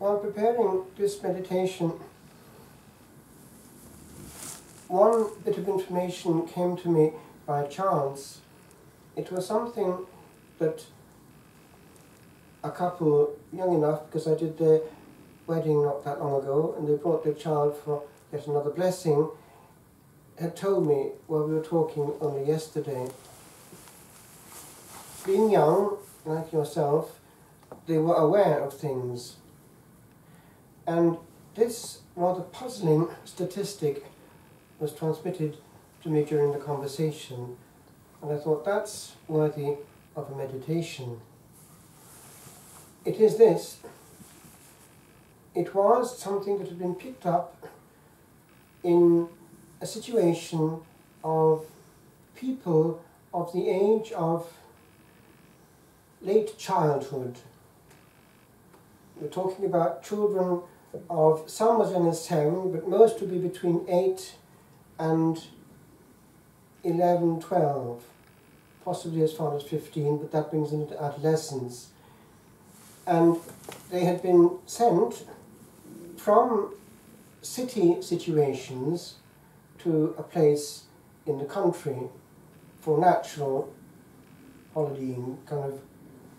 while preparing this meditation, one bit of information came to me by chance. It was something that a couple, young enough, because I did their wedding not that long ago, and they brought their child for yet another blessing, had told me while we were talking only yesterday. Being young, like yourself, they were aware of things. And this rather puzzling statistic was transmitted to me during the conversation, and I thought that's worthy of a meditation. It is this. It was something that had been picked up in a situation of people of the age of late childhood. We're talking about children of some as young as 7, but most would be between 8 and 11, 12, possibly as far as 15, but that brings them into adolescence. And they had been sent from city situations to a place in the country for natural holidaying, kind of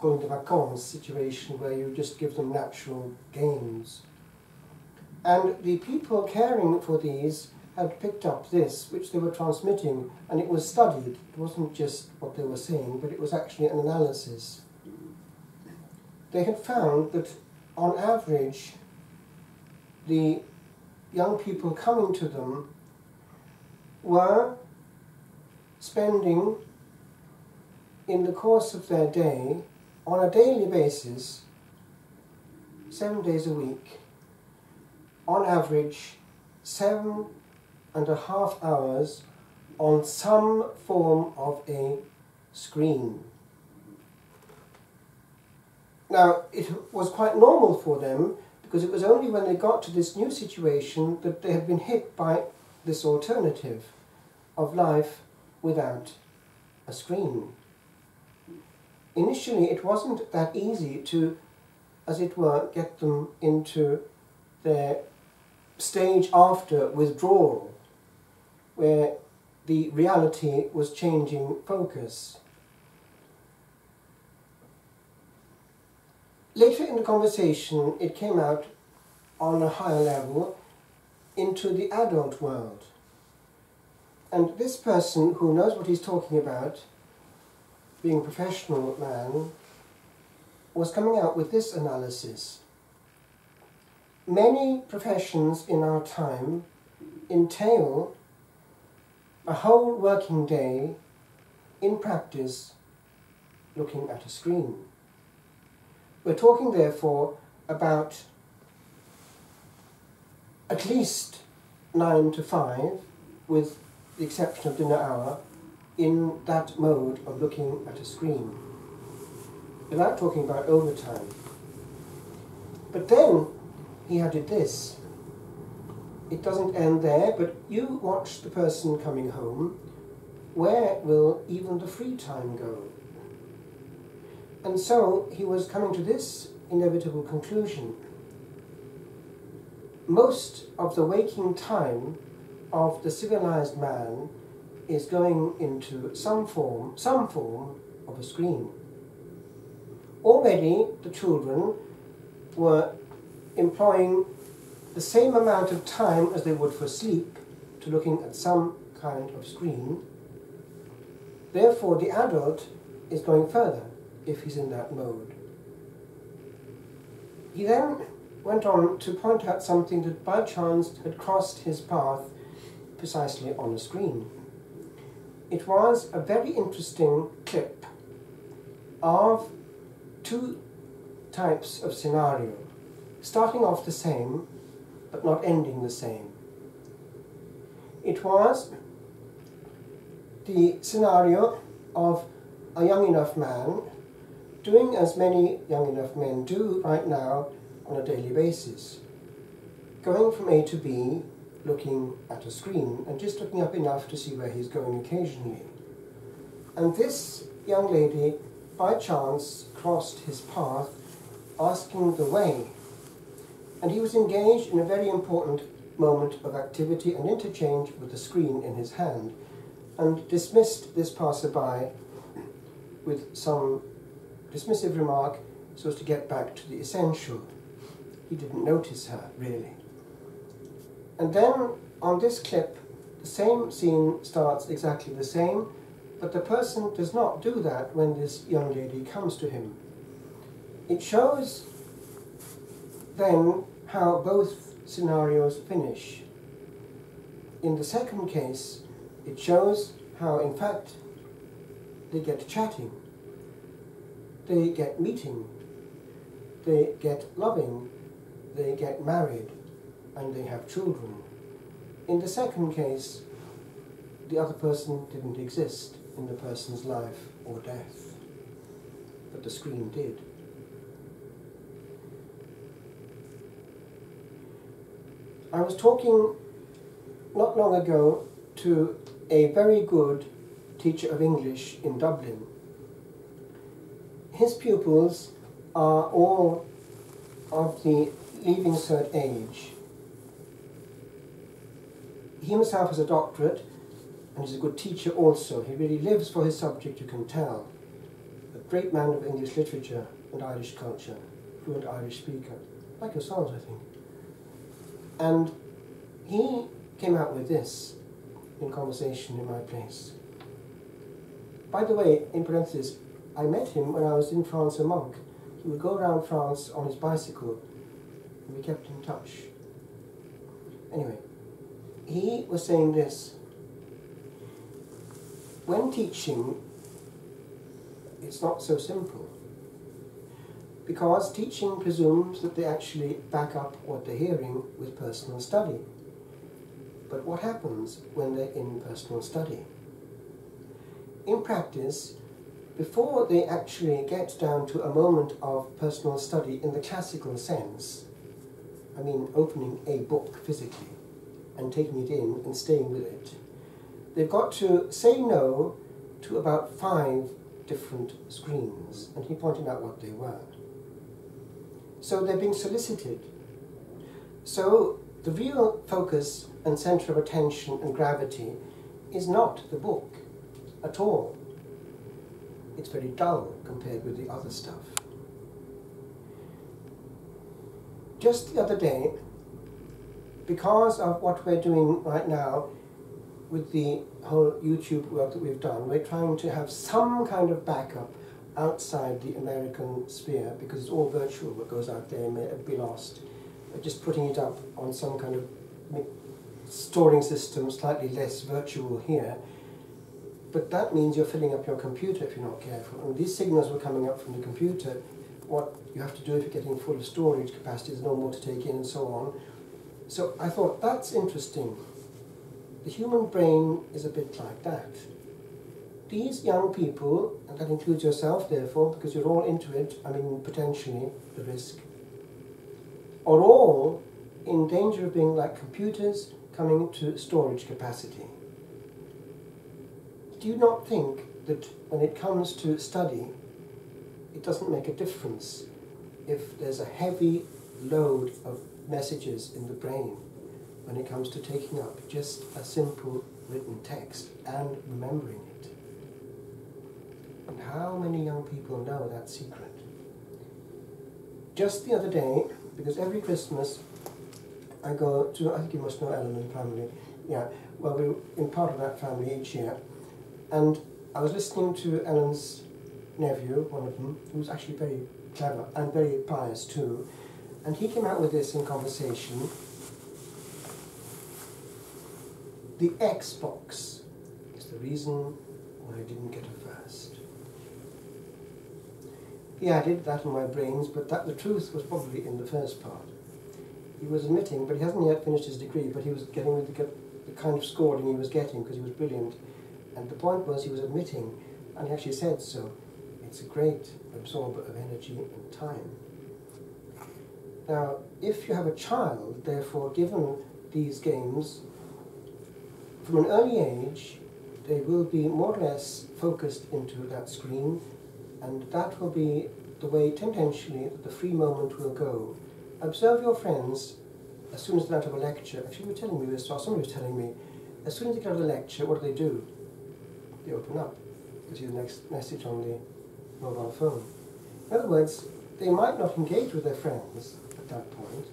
going to vacances situation where you just give them natural games. And the people caring for these had picked up this, which they were transmitting, and it was studied. It wasn't just what they were saying, but it was actually an analysis. They had found that, on average, the young people coming to them were spending, in the course of their day, on a daily basis, 7 days a week, on average 7.5 hours on some form of a screen. Now, it was quite normal for them, because it was only when they got to this new situation that they had been hit by this alternative of life without a screen. Initially, it wasn't that easy to, as it were, get them into their stage after withdrawal, where the reality was changing focus. Later in the conversation, it came out on a higher level into the adult world. And this person, who knows what he's talking about, being a professional man, was coming out with this analysis. Many professions in our time entail a whole working day, in practice, looking at a screen. We're talking, therefore, about at least 9 to 5, with the exception of dinner hour, in that mode of looking at a screen, without talking about overtime. But then he added this. It doesn't end there, but you watch the person coming home. Where will even the free time go? And so he was coming to this inevitable conclusion. Most of the waking time of the civilized man is going into some form of a screen. Already the children were employing the same amount of time as they would for sleep to looking at some kind of screen. Therefore, the adult is going further if he's in that mode. He then went on to point out something that by chance had crossed his path precisely on the screen. It was a very interesting clip of 2 types of scenario, starting off the same, but not ending the same. It was the scenario of a young enough man doing as many young enough men do right now on a daily basis, going from A to B, looking at a screen, and just looking up enough to see where he's going occasionally. And this young lady, by chance, crossed his path, asking the way. And he was engaged in a very important moment of activity and interchange with the screen in his hand, and dismissed this passerby with some dismissive remark so as to get back to the essential. He didn't notice her, really. And then, on this clip, the same scene starts exactly the same, but the person does not do that when this young lady comes to him. It shows then how both scenarios finish. In the second case, it shows how, in fact, they get chatting, they get meeting, they get loving, they get married, and they have children. In the second case, the other person didn't exist in the person's life or death, but the screen did. I was talking not long ago to a very good teacher of English in Dublin. His pupils are all of the Leaving Cert age. He himself has a doctorate, and he's a good teacher also. He really lives for his subject, you can tell. A great man of English literature and Irish culture, fluent Irish speaker, like yourselves, I think. And he came out with this in conversation in my place. By the way, in parenthesis, I met him when I was in France a monk. He would go around France on his bicycle, and we kept in touch. Anyway, he was saying this: when teaching, it's not so simple, because teaching presumes that they actually back up what they're hearing with personal study. But what happens when they're in personal study? In practice, before they actually get down to a moment of personal study in the classical sense, I mean opening a book physically and taking it in and staying with it, they've got to say no to about 5 different screens, and he pointed out what they were. So they're being solicited. So the real focus and centre of attention and gravity is not the book at all. It's very dull compared with the other stuff. Just the other day, because of what we're doing right now with the whole YouTube work that we've done, we're trying to have some kind of backup outside the American sphere, because it's all virtual what goes out there may be lost. We're just putting it up on some kind of storing system, slightly less virtual here. But that means you're filling up your computer if you're not careful. And these signals were coming up from the computer. What you have to do if you're getting full of storage capacity, there's no more to take in and so on. So I thought, that's interesting. The human brain is a bit like that. These young people, and that includes yourself therefore, because you're all into it, I mean potentially the risk, are all in danger of being like computers coming to storage capacity. Do you not think that when it comes to study, it doesn't make a difference if there's a heavy load of messages in the brain when it comes to taking up just a simple written text and remembering it? And how many young people know that secret? Just the other day, because every Christmas I go to, I think you must know Ellen and family, yeah, well, we're in part of that family each year, and I was listening to Ellen's nephew, one of them, who's actually very clever and very pious too, and he came out with this in conversation. The Xbox is the reason why I didn't get a first. He added that in my brains, but that the truth was probably in the first part. He was admitting, but he hasn't yet finished his degree, but he was getting the kind of scoring he was getting because he was brilliant. And the point was, he was admitting, and he actually said so, it's a great absorber of energy and time. Now, if you have a child, therefore, given these games, from an early age, they will be more or less focused into that screen, and that will be the way, tendentially, that the free moment will go. Observe your friends as soon as they're out of a lecture. Actually, you were telling me this, or somebody was telling me, as soon as they get out of the lecture, what do? They open up. They see the next message on the mobile phone. In other words, they might not engage with their friends at that point.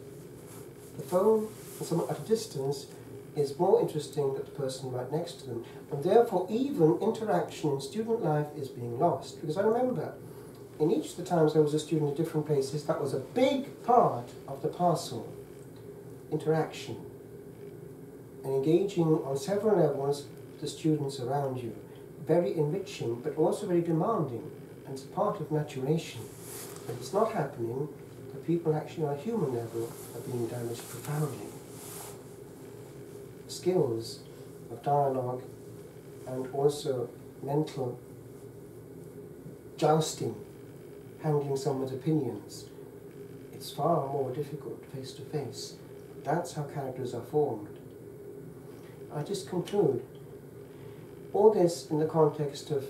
The phone, and someone at a distance, is more interesting than the person right next to them. And therefore, even interaction in student life is being lost. Because I remember, in each of the times I was a student at different places, that was a big part of the parcel. Interaction. And engaging on several levels with the students around you. Very enriching, but also very demanding. And it's part of maturation. If it's not happening, the people actually on a human level are being damaged profoundly. Skills of dialogue and also mental jousting, handling someone's opinions. It's far more difficult face to face. That's how characters are formed. I just conclude all this in the context of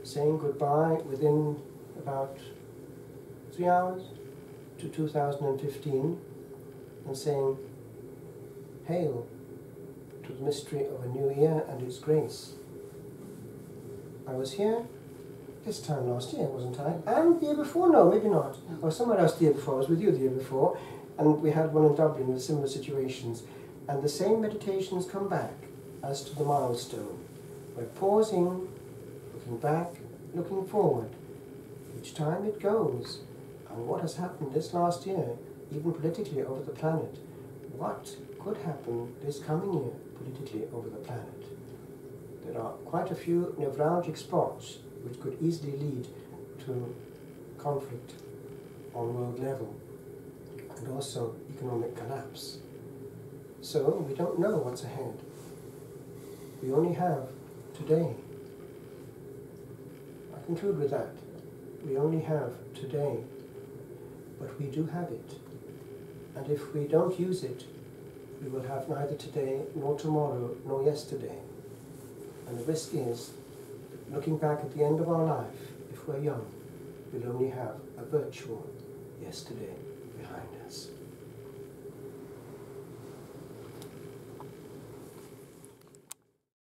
saying goodbye within about 3 hours to 2015 and saying, hail to the mystery of a new year and its grace. I was here this time last year, wasn't I? And the year before? No, maybe not. I was somewhere else the year before. I was with you the year before, and we had one in Dublin with similar situations. And the same meditations come back as to the milestone. We're pausing, looking back, looking forward. Each time it goes. And what has happened this last year, even politically over the planet? What could happen this coming year politically over the planet? There are quite a few nevralgic spots which could easily lead to conflict on world level and also economic collapse. So we don't know what's ahead. We only have today. I conclude with that. We only have today, but we do have it. And if we don't use it, we will have neither today, nor tomorrow, nor yesterday. And the risk is, looking back at the end of our life, if we're young, we'll only have a virtual yesterday behind us.